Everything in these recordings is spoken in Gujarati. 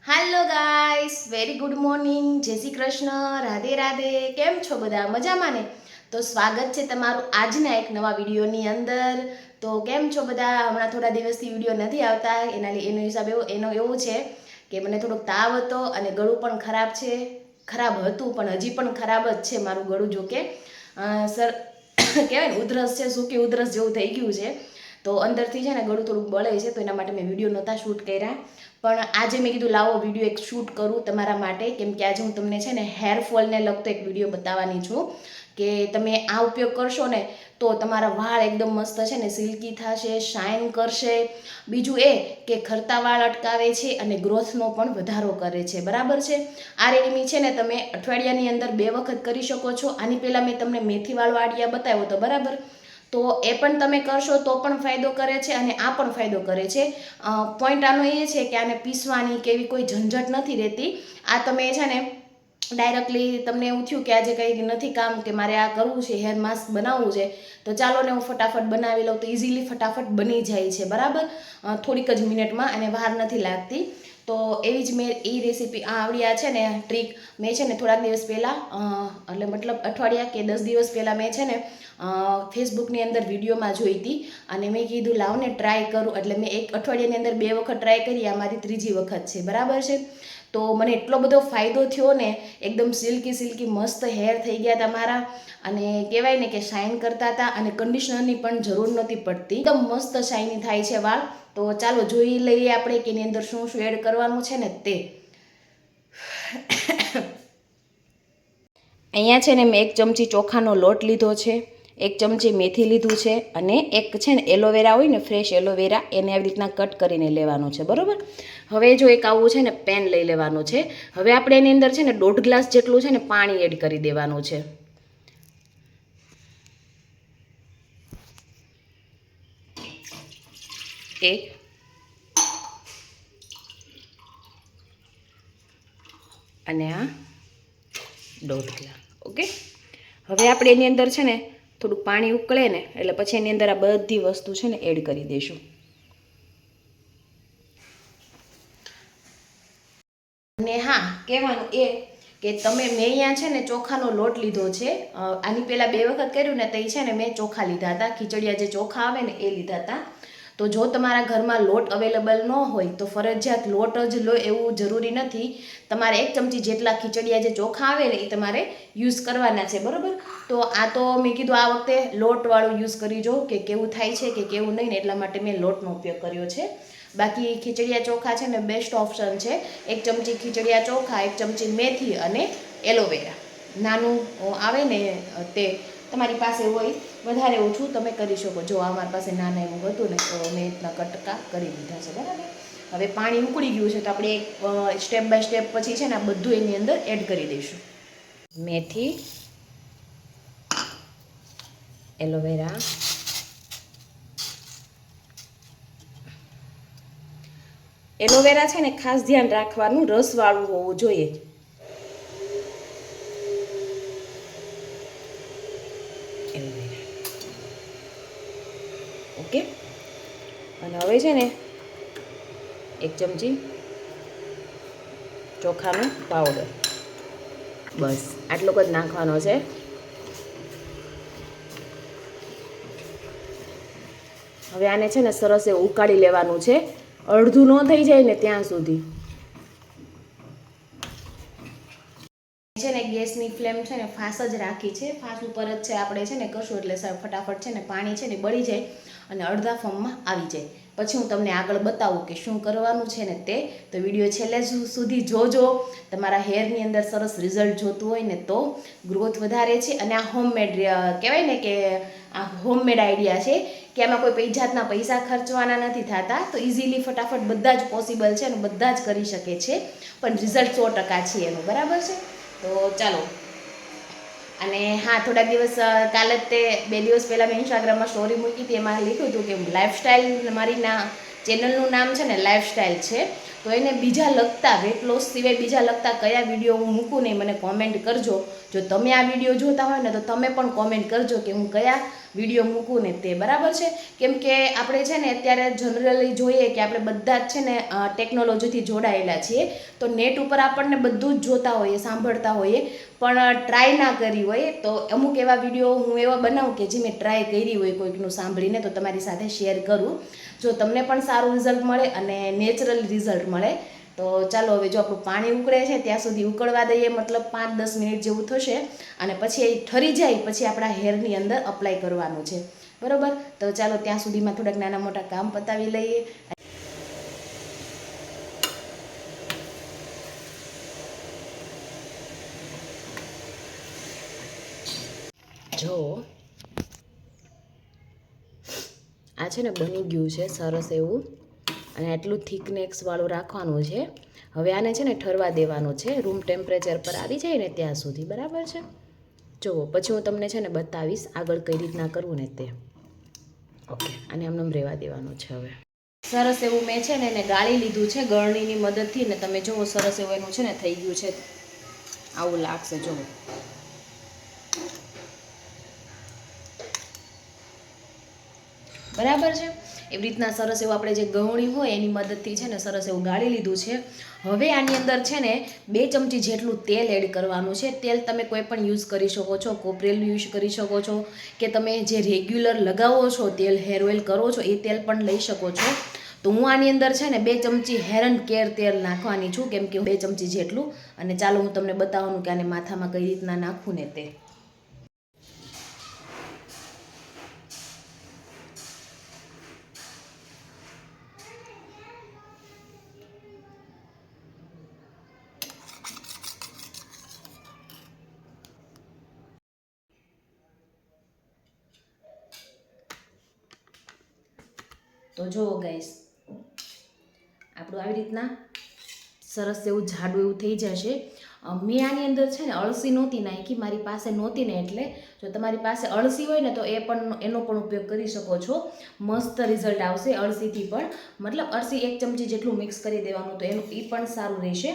હાલો ગાઈસ, વેરી ગુડ મોર્નિંગ, જય શ્રી કૃષ્ણ, રાધે રાધે. કેમ છો બધા? મજામાં ને? તો સ્વાગત છે તમારું આજના એક નવા વિડીયોની અંદર. તો કેમ છો બધા? હમણાં થોડા દિવસથી વિડીયો નથી આવતા, એનો હિસાબ એવું છે કે મને થોડોક તાવ હતો અને ગળું પણ ખરાબ છે. ખરાબ હતું પણ હજી પણ ખરાબ જ છે મારું ગળું. જો કે સર કહેવાય ને ઉધરસ છે, સૂકી ઉધરસ જેવું થઈ ગયું છે. તો અંદરથી છે ને ગળું થોડુંક બળે છે, તો એના માટે મેં વિડીયો નહોતા શૂટ કર્યા. પણ આજે મેં કીધું લાવો વિડીયો એક શૂટ કરું તમારા માટે, કેમ કે આજે હું તમને છે ને હેરફોલને લગતો એક વિડીયો બતાવવાની છું કે તમે આ ઉપયોગ કરશો ને તો તમારા વાળ એકદમ મસ્ત છે ને સિલ્કી થશે, શાઇન કરશે. બીજું એ કે ખરતા વાળ અટકાવે છે અને ગ્રોથનો પણ વધારો કરે છે. બરાબર છે. આ રેડમી છે ને તમે અઠવાડિયાની અંદર 2 વખત કરી શકો છો. આની પહેલાં મેં તમને મેથીવાળો આઈડિયા બતાવ્યો હતો, બરાબર? તો એ પણ તમે કરશો તો પણ ફાયદો કરે છે અને આ પણ ફાયદો કરે છે. પોઈન્ટ આનો એ છે કે આને પીસવાની કે એવી કોઈ ઝંઝટ નથી રહેતી. આ તમે છે ને ડાયરેક્ટલી તમને એવું થયું કે આજે કંઈ નથી કામ, કે મારે આ કરવું છે, હેર માસ્ક બનાવવું છે, તો ચાલો ને હું ફટાફટ બનાવી લઉં. તો ઇઝીલી ફટાફટ બની જાય છે, બરાબર? થોડીક જ મિનિટમાં, અને વાર નથી લાગતી. તો એવી જ મેં એ રેસીપી આવડ્યા છે ને ટ્રીક મેં છે ને થોડાક દિવસ પહેલાં, એટલે મતલબ અઠવાડિયા કે 10 દિવસ પહેલાં મેં છે ને ફેસબુકની અંદર વિડીયોમાં જોઈ હતી અને મેં કીધું લાવને ટ્રાય કરું. એટલે મેં એક અઠવાડિયાની અંદર 2 વખત ટ્રાય કરી, આ મારી 3જી વખત છે, બરાબર છે? તો મને એટલો બધો ફાયદો થયો ને, એકદમ સિલ્કી સિલ્કી મસ્ત હેર થઈ ગયા હતા મારા, અને કહેવાય ને કે શાઇન કરતા હતા અને કન્ડિશનરની પણ જરૂર નહોતી પડતી. એકદમ મસ્ત શાઇની થાય છે વાળ. તો ચાલો જોઈ લઈએ આપણે કે એની અંદર શું શું એડ કરવાનું છે ને તે. અહીંયા છે ને મેં 1 ચમચી ચોખાનો લોટ લીધો છે, 1 ચમચી મેથી લીધું છે, અને એક છે ને એલોવેરા હોય ને, ફ્રેશ એલોવેરા, એને આવી રીતના કટ કરીને લેવાનું છે, બરાબર? હવે જો એક આવું છે ને પેન લઈ લેવાનું છે. હવે આપણે એની અંદર છે ને 1.5 ગ્લાસ જેટલું છે ને પાણી એડ કરી દેવાનું છે. એક અને આ 1.5 ગ્લાસ. ઓકે. હવે આપણે એની અંદર છે ને થોડું પાણી ઉકળે ને એટલે પછી એની અંદર આ બધી વસ્તુ છે ને એડ કરી દઈશું. અને હા, કહેવાનું એ કે તમે મેં અહીંયા છે ને ચોખાનો લોટ લીધો છે. આની પહેલાં 2 વખત કર્યું ને તો એ છે ને મેં ચોખા લીધા હતા, ખીચડિયા જે ચોખા આવે ને એ લીધા હતા. તો જો તમારા ઘરમાં લોટ અવેલેબલ ન હોય તો ફરજિયાત લોટ જ લો એવું જરૂરી નથી. તમારે 1 ચમચી જેટલા ખીચડિયા જે ચોખા આવે ને એ તમારે યુઝ કરવાના છે, બરાબર? તો આ તો મેં કીધું આ વખતે લોટવાળું યુઝ કરી જો કે કેવું થાય છે કે કેવું નહીં ને, એટલા માટે મેં લોટનો ઉપયોગ કર્યો છે. બાકી ખીચડિયા ચોખા છે ને બેસ્ટ ઓપ્શન છે. 1 ચમચી ખીચડિયા ચોખા, 1 ચમચી મેથી અને એલોવેરા નાનું આવે ને તે તમારી પાસે હોય, વધારે ઓછું તમે કરી શકો. જો અમારી પાસે નાના એવું હતું ને તો મેં એટલા કટકા કરી દીધા છે, બરાબર? હવે પાણી ઉકળી ગયું છે તો આપણે સ્ટેપ બાય સ્ટેપ પછી છે ને આ બધું એની અંદર એડ કરી દઈશું. મેથી, એલોવેરા, એલોવેરા છે ને ખાસ ધ્યાન રાખવાનું, રસવાળું હોવું જોઈએ. એલોવેરા. ઓકે. અને હવે છે ને 1 ચમચી ચોખાનો પાવડર, બસ આટલો જ નાખવાનો છે. હવે આને છે ને સરસ એવું ઉકાળી લેવાનું છે, અડધું ન થઈ જાય ને ત્યાં સુધી. છે ને ગેસની ફ્લેમ છે ને ફાસ્ટ જ રાખી છે, ફાસ્ટ ઉપર જ છે. આપણે છે ને કરશું એટલે ફટાફટ છે ને પાણી છે ને બળી જાય અને અડધા ફોર્મમાં આવી જાય. પછી હું તમને આગળ બતાવું કે શું કરવાનું છે ને તે. તો વિડીયો છેલ્લે સુધી જોજો. તમારા હેરની અંદર સરસ રિઝલ્ટ જોતું હોય ને તો ગ્રોથ વધારે છે. અને આ હોમમેડ કહેવાય ને કે આ હોમમેડ આઈડિયા છે કે આમાં કોઈ જાતના પૈસા ખર્ચવાના નથી થતા. તો ઇઝીલી ફટાફટ બધા જ પોસિબલ છે અને બધા જ કરી શકે છે, પણ રિઝલ્ટ 100% છે એનું, બરાબર છે? તો ચાલો. અને હા, થોડાક દિવસ કાલે જ તે 2 દિવસ પહેલાં મેં ઇન્સ્ટાગ્રામમાં સ્ટોરી મૂકી હતી, એમાં લખ્યું હતું કે લાઈફસ્ટાઈલ, મારી ચેનલનું નામ છે ને લાઈફસ્ટાઈલ છે. તો એને બીજા લગતા, વેટ લોસ સિવાય બીજા લગતા કયા વિડીયો હું મૂકું ને મને કોમેન્ટ કરજો. જો તમે આ વિડીયો જોતા હોય ને તો તમે પણ કોમેન્ટ કરજો કે હું કયા વિડીયો મૂકું ને તે, બરાબર છે. કેમ કે આપણે છે ને અત્યારે જનરલી જોઈએ કે આપણે બધા જ છે ને ટેકનોલોજીથી જોડાયેલા છીએ, તો નેટ ઉપર આપણને બધું જ જોતા હોઈએ, સાંભળતા હોઈએ, પણ ટ્રાય ના કરી હોય. તો અમુક એવા વિડીયો હું એવા બનાવું કે જે મેં ટ્રાય કરી હોય કોઈકનું સાંભળીને, તો તમારી સાથે શેર કરું, જો તમને પણ સારું રિઝલ્ટ મળે અને નેચરલ રિઝલ્ટ મળે. તો ચાલો હવે જો આપણું પાણી ઉકળે છે ત્યાં સુધી ઉકળવા દઈએ, મતલબ 5-10 મિનિટ જેવું થશે, અને પછી એ ઠરી જાય પછી આપણા હેરની અંદર અપ્લાય કરવાનું છે, બરાબર. તો ચાલો ત્યાં સુધીમાં થોડાક નાના મોટા કામ પતાવી લઈએ. જો આ છે ને બની ગયું છે સરસ એવું, અને આટલું થિકનેસવાળું રાખવાનું છે. હવે આને છે ને ઠરવા દેવાનું છે, રૂમ ટેમ્પરેચર પર આવી જાય ને ત્યાં સુધી, બરાબર છે. જુઓ પછી હું તમને છે ને બતાવીશ આગળ કઈ રીતના કરવું ને તે. ઓકે, આને આમ રહેવા દેવાનું છે. હવે સરસ એવું મેં છે ને એને ગાળી લીધું છે ગળણીની મદદથી, ને તમે જુઓ સરસ એવું એનું છે ને થઈ ગયું છે, આવું લાગશે. જુઓ બરાબર છે. એવી રીતના સરસ એવું આપણે જે ગવણી હોય એની મદદથી છે ને સરસ એવું ગાળી લીધું છે. હવે આની અંદર છે ને 2 ચમચી જેટલું તેલ એડ કરવાનું છે. તેલ તમે કોઈ પણ યુઝ કરી શકો છો, કોપરેલ યુઝ કરી શકો છો, કે તમે જે રેગ્યુલર લગાવો છો તેલ, હેર ઓઇલ કરો છો એ તેલ પણ લઈ શકો છો. તો હું આની અંદર છે ને 2 ચમચી હેર એન્ડ કેર તેલ નાખવાની છું, કેમ કે 2 ચમચી જેટલું. અને ચાલો હું તમને બતાવવાનું કે આને માથામાં કઈ રીતના નાખવું ને તે. તો જુઓ ગાઈસ, આપણું આવી રીતના સરસ એવું જાડું એવું થઈ જશે. મેં આની અંદર છે ને અળસી નહોતી નાખી, મારી પાસે નહોતી ને એટલે. જો તમારી પાસે અળસી હોય ને તો એનો પણ ઉપયોગ કરી શકો છો, મસ્ત રિઝલ્ટ આવશે અળસીથી પણ. મતલબ અળસી 1 ચમચી જેટલું મિક્સ કરી દેવાનું, તો એનું એ પણ સારું રહેશે.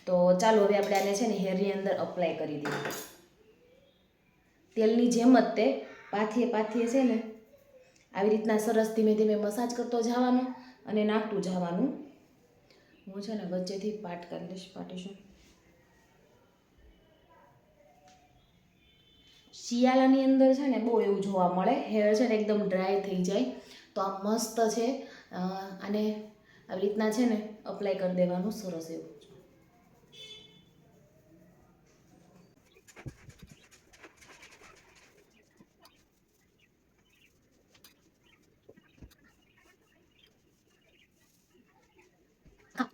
તો ચાલો હવે આપણે આને છે ને હેરની અંદર અપ્લાય કરી દઈએ. તેલની જેમ જ તે પાથીએ છે ને આવી રીતના સરસ ધીમે ધીમે મસાજ કરતો જવાનો અને નાખતું જવાનું. હું છે ને વચ્ચેથી પાર્ટ કરી લઈશ, પાર્ટીશન. શિયાળાની અંદર છે ને બહુ એવું જોવા મળે, હેર છે ને એકદમ ડ્રાય થઈ જાય. તો આ મસ્ત છે. અને આવી રીતના છે ને અપ્લાય કરી દેવાનું સરસ એવું.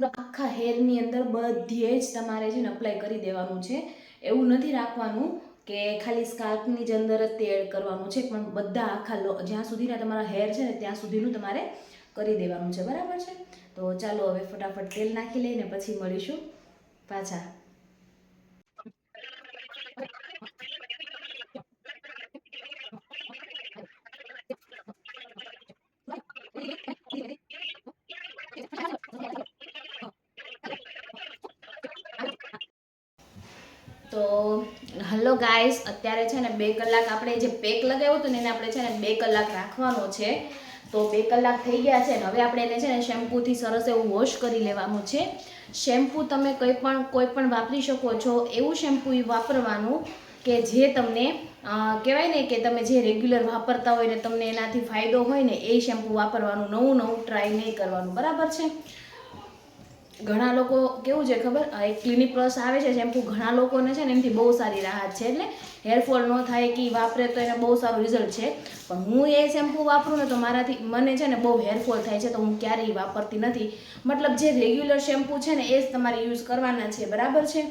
આખા હેરની અંદર બધે જ તમારે છે ને અપ્લાય કરી દેવાનું છે. એવું નથી રાખવાનું કે ખાલી સ્કાલ્પની જ અંદર જ તે એડ કરવાનું છે, પણ બધા આખા જ્યાં સુધીના તમારા હેર છે ને ત્યાં સુધીનું તમારે કરી દેવાનું છે, બરાબર છે. તો ચાલો હવે ફટાફટ તેલ નાખી લઈને પછી મળીશું પાછા. તો હલો ગાઈસ, અત્યારે છે ને 2 કલાક આપણે જે પેક લગાવ્યો હતો ને એને આપણે છે ને 2 કલાક રાખવાનો છે. તો 2 કલાક થઈ ગયા છે ને હવે આપણે એને છે ને શેમ્પૂથી સરસ એવું વોશ કરી લેવાનું છે. શેમ્પૂ તમે કોઈ પણ વાપરી શકો છો, એવું શેમ્પૂ વાપરવાનું કે જે તમને કહેવાય ને કે તમે જે રેગ્યુલર વાપરતા હોય ને તમને એનાથી ફાયદો હોય ને એ શેમ્પૂ વાપરવાનું, નવું ટ્રાય નહીં કરવાનું, બરાબર છે. ઘણા લોકો કેવું છે ખબર, એક ક્લિનિક પ્લસ આવે છે શેમ્પૂ, ઘણા લોકોને છે ને એમથી બહુ સારી રાહત છે, એટલે હેરફોલ ન થાય કે વાપરે તો એને બહુ સારું રિઝલ્ટ છે. પણ હું એ શેમ્પૂ વાપરું ને તો મને છે ને બહુ હેરફોલ થાય છે, તો હું ક્યારેય વાપરતી નથી. મતલબ જે રેગ્યુલર શેમ્પૂ છે ને એ જ તમારે યુઝ કરવાના છે, બરાબર છે.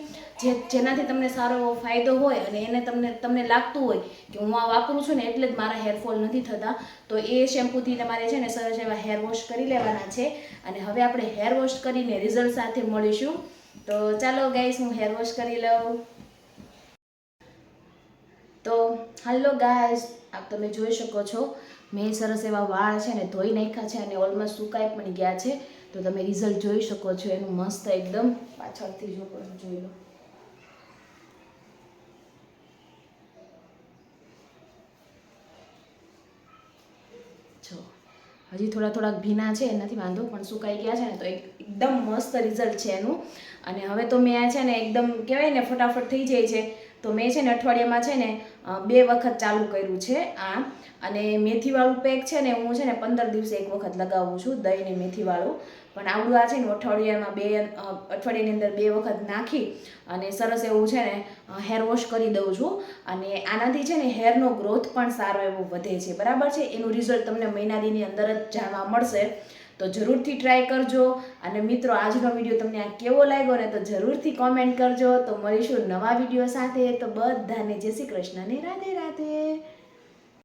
જેનાથી તમને સારો એવો ફાયદો હોય અને એને તમને લાગતું હોય કે હું આ વાપરું છું ને એટલે જ મારા હેરફોલ નથી થતા, તો એ શેમ્પૂથી તમારે છે ને સરસ એવા હેર વોશ કરી લેવાના છે. અને હવે આપણે હેર વોશ કરીને રિઝલ્ટ સાથે મળીશું. તો ચાલો ગાઈસ, હું હેર વોશ કરી લઉં. તો હલો ગાઈસ, આપ તમે જોઈ શકો છો મેં સરસ એવા વાળ છે ને ધોઈ નાખ્યા છે અને ઓલમોસ્ટ સુકાઈ પણ ગયા છે. તો તમે રિઝલ્ટ જોઈ શકો છો એનું, મસ્ત એકદમ. પાછળથી જોઈ લો. હજી થોડાક ભીના છે નથી વાંધો, પણ સુકાઈ ગયા છે ને તો એકદમ મસ્ત રિઝલ્ટ છે એનું. અને હવે તો મેં આ છે ને એકદમ કહેવાય ને ફટાફટ થઈ જાય છે, તો મેં છે ને અઠવાડિયામાં છે ને 2 વખત ચાલુ કર્યું છે આ. અને મેથીવાળું પેક છે ને હું છે ને 15 દિવસે એક વખત લગાવું છું, દહીં ને મેથીવાળું. પણ આવડું આ છે ને અઠવાડિયાની અંદર 2 વખત નાખી અને સરસ એવું છે ને હેર વોશ કરી દઉં છું. અને આનાથી છે ને હેરનો ગ્રોથ પણ સારો એવો વધે છે, બરાબર છે. એનું રિઝલ્ટ તમને મહિના દીની અંદર જ જાણવા મળશે. તો જરૂરથી ટ્રાય કરજો. અને મિત્રો, આજનો વિડીયો તમને આ કેવો લાગ્યો ને તો જરૂરથી કોમેન્ટ કરજો. તો મળીશું નવા વિડીયો સાથે. તો બધાને જય શ્રી કૃષ્ણ ને રાધે રાધે.